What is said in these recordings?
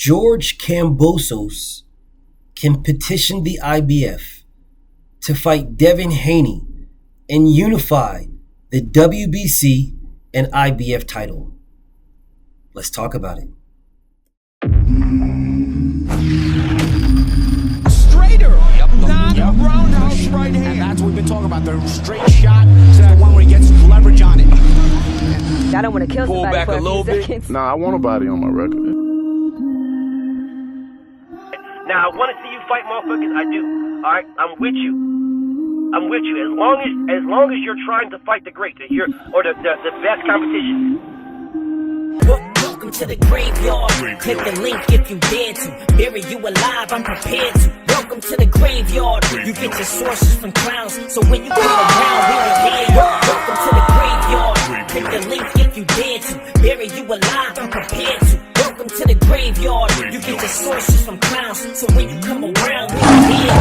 George Kambosos can petition the IBF to fight Devin Haney and unify the WBC and IBF title. Let's talk about it. Straighter, not roundhouse right hand. And that's what we've been talking about, the straight shot, the one where he gets leverage on it. I don't want to kill somebody back for a little bit. seconds. Nah, I want a body on my record. Now, I want to see you fight motherfuckers. I do. All right? I'm with you. I'm with you. As long as you're trying to fight the great, the best competition. Welcome to the graveyard. Click the link if you dare to. Bury you alive, I'm prepared to. Welcome to the graveyard. You get your sources from clowns, so when you come around, we don't hear you. Welcome to the graveyard. Click the link if you dare to. Bury you alive, I'm prepared to. Welcome to the graveyard. You get your sources from clowns, so when you come around, we don't hear you.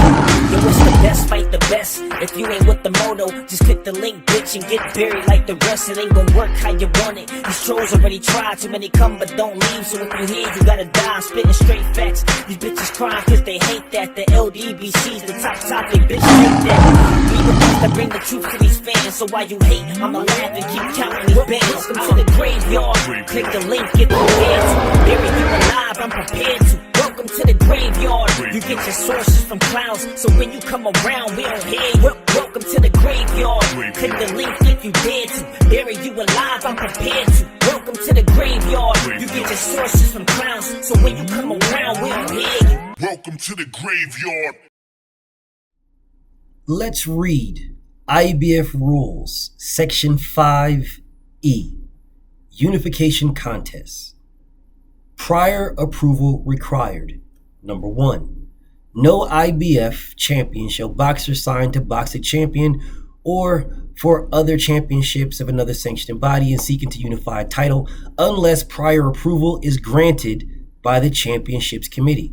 Yo, it's the best, fight the best. If you ain't with the moto, just click the link, bitch, and get buried like the rest. It ain't gonna work how you want it. These trolls already tried, too many come but don't leave. So if you here, you gotta die. I'm spitting straight facts. These bitches crying cause they hate that. The LDBC's the top topic, bitch, hate that. We the ones that bring the truth to these fans. So while you hate, I'ma laugh and keep counting these bands. Welcome to the graveyard. Click the link, get prepared to. Bury you alive, I'm prepared to. Welcome to the graveyard. You get your sources from clowns, so when you come around, we don't hear you. Welcome to the graveyard. Click the link if you dare to. Bury you alive, I'm prepared to. Welcome to the graveyard. You get your sources from clowns, so when you come around, we don't hear you. Welcome to the graveyard. Let's read IBF Rules, Section 5E, Unification Contest. Prior approval required. Number 1. No IBF champion shall box or sign to box a champion or for other championships of another sanctioning body and seeking to unify a title unless prior approval is granted by the championships committee.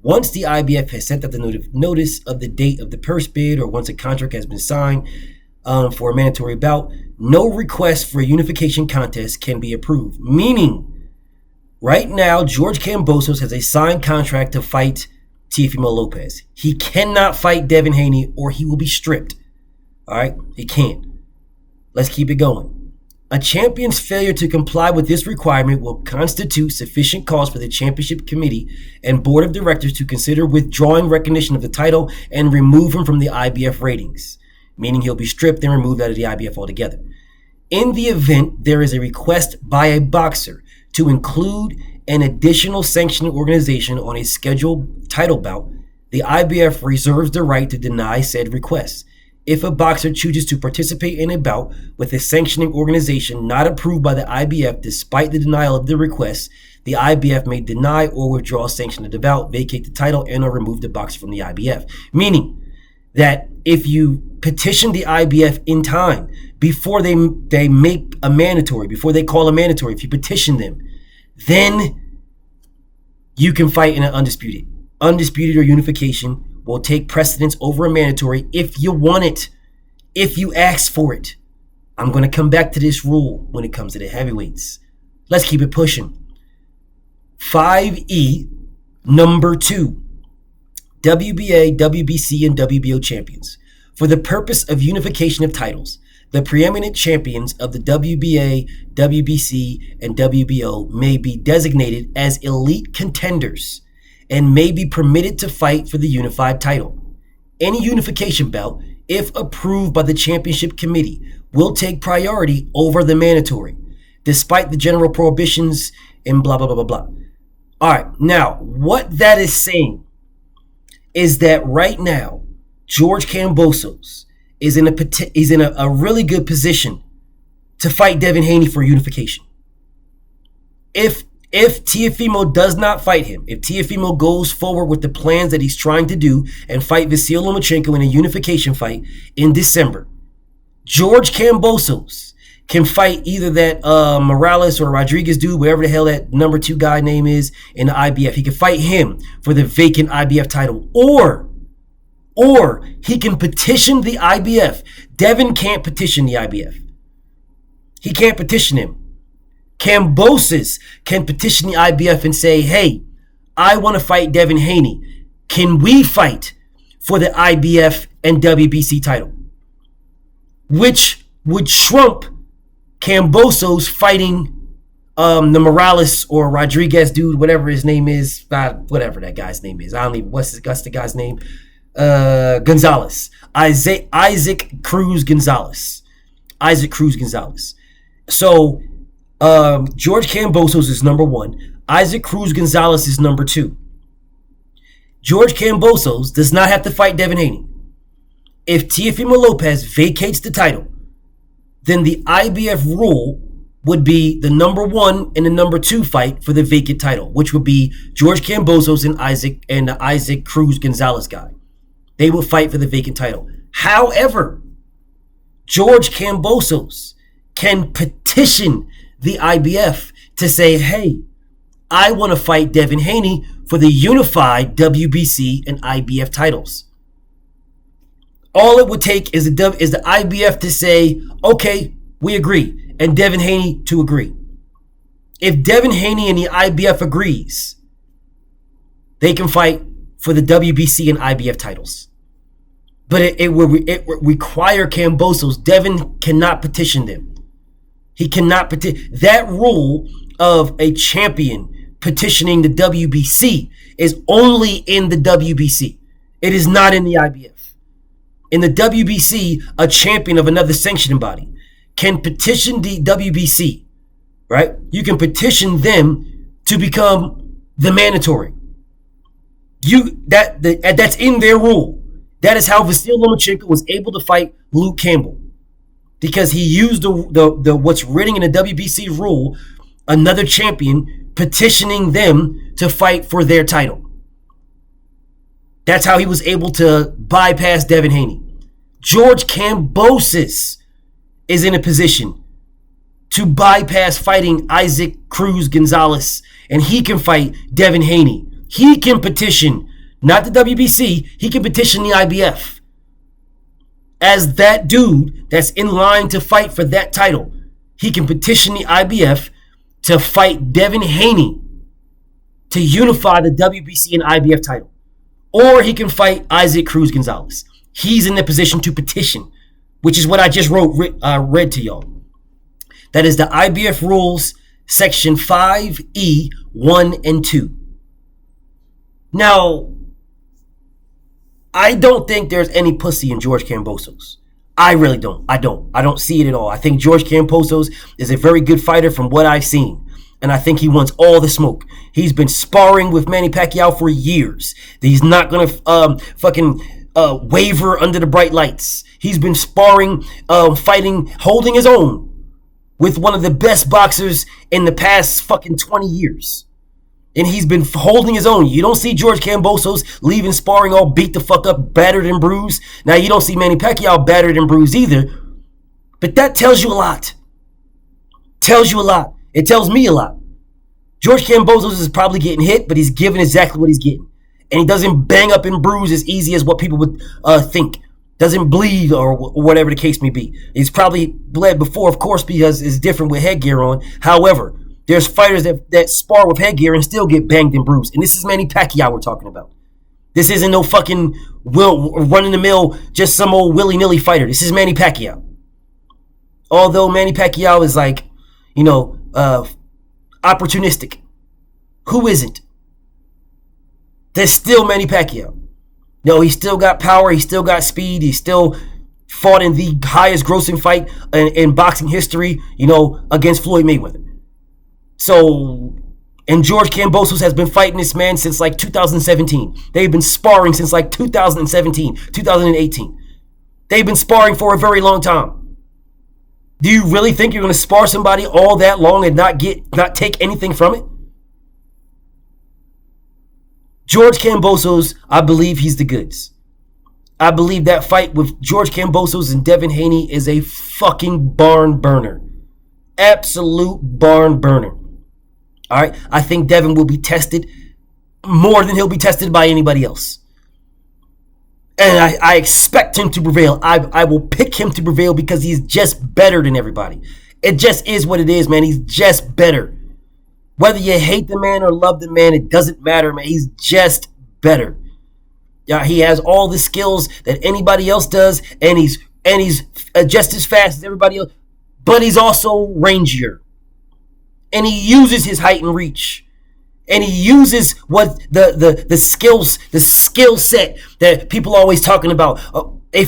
Once the IBF has sent out the notice of the date of the purse bid or once a contract has been signed for a mandatory bout, no request for a unification contest can be approved. Meaning, right now, George Kambosos has a signed contract to fight Teofimo Lopez. He cannot fight Devin Haney or he will be stripped. All right? He can't. Let's keep it going. A champion's failure to comply with this requirement will constitute sufficient cause for the championship committee and board of directors to consider withdrawing recognition of the title and remove him from the IBF ratings, meaning he'll be stripped and removed out of the IBF altogether. In the event there is a request by a boxer to include an additional sanctioning organization on a scheduled title bout, the IBF reserves the right to deny said request. If a boxer chooses to participate in a bout with a sanctioning organization not approved by the IBF despite the denial of the request, the IBF may deny or withdraw sanction of the bout, vacate the title, and or remove the boxer from the IBF. Meaning that if you petition the IBF in time, before they make a mandatory, before they call a mandatory, if you petition them, then you can fight in an undisputed. Undisputed or unification will take precedence over a mandatory if you want it, if you ask for it. I'm going to come back to this rule when it comes to the heavyweights. Let's keep it pushing. 5E, number 2. WBA, WBC, and WBO champions. For the purpose of unification of titles, the preeminent champions of the WBA, WBC, and WBO may be designated as elite contenders and may be permitted to fight for the unified title. Any unification bout, if approved by the championship committee, will take priority over the mandatory, despite the general prohibitions and blah, blah, blah, blah, blah. All right, now, what that is saying is that right now, George Kambosos is in a really good position to fight Devin Haney for unification. If Teofimo does not fight him, if Teofimo goes forward with the plans that he's trying to do and fight Vasyl Lomachenko in a unification fight in December, George Kambosos can fight either that Morales or Rodriguez dude, wherever the hell that number 2 guy name is in the IBF. He can fight him for the vacant IBF title, or he can petition the IBF. Devin can't petition the IBF. He can't petition him. Kambosos can petition the IBF and say, hey, I want to fight Devin Haney. Can we fight for the IBF and WBC title? Which would trump Kambosos fighting the Morales or Rodriguez dude, whatever his name is, whatever that guy's name is. I don't even, what's the guy's name? Gonzalez. Isaac Cruz Gonzalez. So George Kambosos is number 1. Isaac Cruz Gonzalez is number 2. George Kambosos does not have to fight Devin Haney. If Teofimo Lopez vacates the title, then the IBF rule would be the number 1 and the number 2 fight for the vacant title, which would be George Kambosos and the Isaac Cruz Gonzalez guy. They will fight for the vacant title. However, George Kambosos can petition the IBF to say, hey, I want to fight Devin Haney for the unified WBC and IBF titles. All it would take is the IBF to say, okay, we agree, and Devin Haney to agree. If Devin Haney and the IBF agrees, they can fight for the WBC and IBF titles. But it will require Kambosos. Devin cannot petition them. He cannot petition. That rule of a champion petitioning the WBC is only in the WBC. It is not in the IBF. In the WBC, a champion of another sanctioning body can petition the WBC, right? You can petition them to become the mandatory. That's in their rule. That is how Vasyl Lomachenko was able to fight Luke Campbell, because he used the what's written in the WBC rule, another champion petitioning them to fight for their title. That's how he was able to bypass Devin Haney. George Kambosos is in a position to bypass fighting Isaac Cruz Gonzalez, and he can fight Devin Haney. He can petition, not the WBC, he can petition the IBF. As that dude that's in line to fight for that title, he can petition the IBF to fight Devin Haney to unify the WBC and IBF title. Or he can fight Isaac Cruz Gonzalez. He's in the position to petition, which is what I just read to y'all. That is the IBF rules, section 5E, 1 and 2. Now, I don't think there's any pussy in George Kambosos. I really don't. I don't see it at all. I think George Kambosos is a very good fighter from what I've seen. And I think he wants all the smoke. He's been sparring with Manny Pacquiao for years. He's not going to waver under the bright lights. He's been sparring, fighting, holding his own with one of the best boxers in the past 20 years. And he's been holding his own. You don't see George Kambosos leaving sparring all beat the fuck up, battered and bruised. Now, you don't see Manny Pacquiao battered and bruised either. But that tells you a lot. It tells me a lot. George Kambosos is probably getting hit, but he's giving exactly what he's getting. And he doesn't bang up and bruise as easy as what people would think. Doesn't bleed or whatever the case may be. He's probably bled before, of course, because it's different with headgear on. However, there's fighters that spar with headgear and still get banged and bruised. And this is Manny Pacquiao we're talking about. This isn't no fucking run-in-the-mill, just some old willy-nilly fighter. This is Manny Pacquiao. Although Manny Pacquiao is like, opportunistic. Who isn't? There's still Manny Pacquiao. No, he still got power. He still got speed. He still fought in the highest grossing fight in boxing history, against Floyd Mayweather. So, and George Kambosos has been fighting this man since 2017. They've been sparring since 2017, 2018. They've been sparring for a very long time. Do you really think you're going to spar somebody all that long and not take anything from it? George Kambosos, I believe he's the goods. I believe that fight with George Kambosos and Devin Haney is a fucking barn burner. Absolute barn burner. All right? I think Devin will be tested more than he'll be tested by anybody else. And I expect him to prevail. I will pick him to prevail because he's just better than everybody. It just is what it is, man. He's just better. Whether you hate the man or love the man, it doesn't matter, man. He's just better. Yeah, he has all the skills that anybody else does, and he's just as fast as everybody else, but he's also rangier. And he uses his height and reach. And he uses what the skill set that people are always talking about. If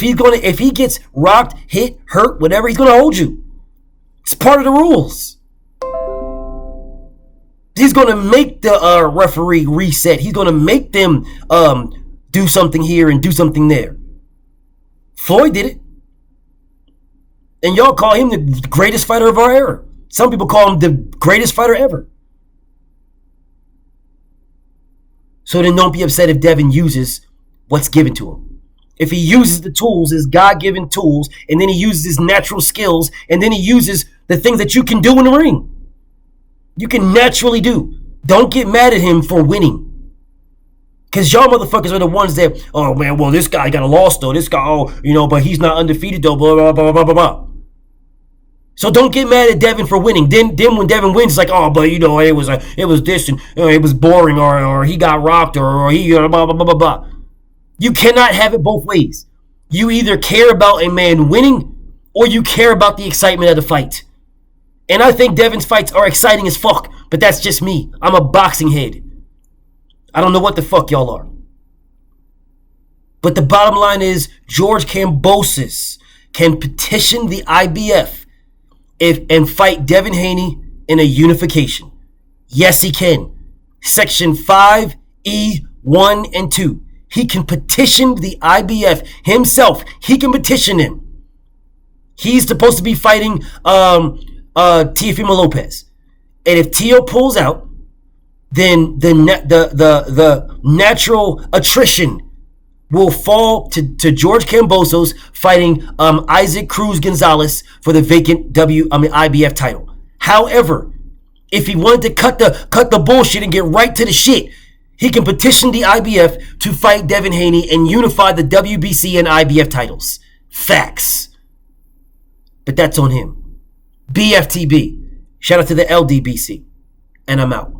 he gets rocked, hit, hurt, whatever, he's gonna hold you. It's part of the rules. He's gonna make the referee reset. He's gonna make them do something here and do something there. Floyd did it. And y'all call him the greatest fighter of our era. Some people call him the greatest fighter ever. So then don't be upset if Devin uses what's given to him. If he uses the tools, his God-given tools, and then he uses his natural skills, and then he uses the things that you can do in the ring. You can naturally do. Don't get mad at him for winning. Because y'all motherfuckers are the ones that, oh man, well this guy got a loss though. This guy, but he's not undefeated though, blah, blah, blah, blah, blah, blah. So don't get mad at Devin for winning. Then when Devin wins, it's like, oh, but it was this and it was boring, or he got rocked, or he blah blah blah blah blah. You cannot have it both ways. You either care about a man winning, or you care about the excitement of the fight. And I think Devin's fights are exciting as fuck, but that's just me. I'm a boxing head. I don't know what the fuck y'all are. But the bottom line is George Kambosos can petition the IBF and fight Devin Haney in a unification. Yes, he can. Section 5E 1 and 2. He can petition the IBF himself. He can petition him. He's supposed to be fighting Teofimo Lopez. And if Teo pulls out, then the natural attrition will fall to George Kambosos fighting Isaac Cruz Gonzalez for the vacant IBF title. However, if he wanted to cut the bullshit and get right to the shit, he can petition the IBF to fight Devin Haney and unify the WBC and IBF titles. Facts. But that's on him. BFTB. Shout out to the LDBC. And I'm out.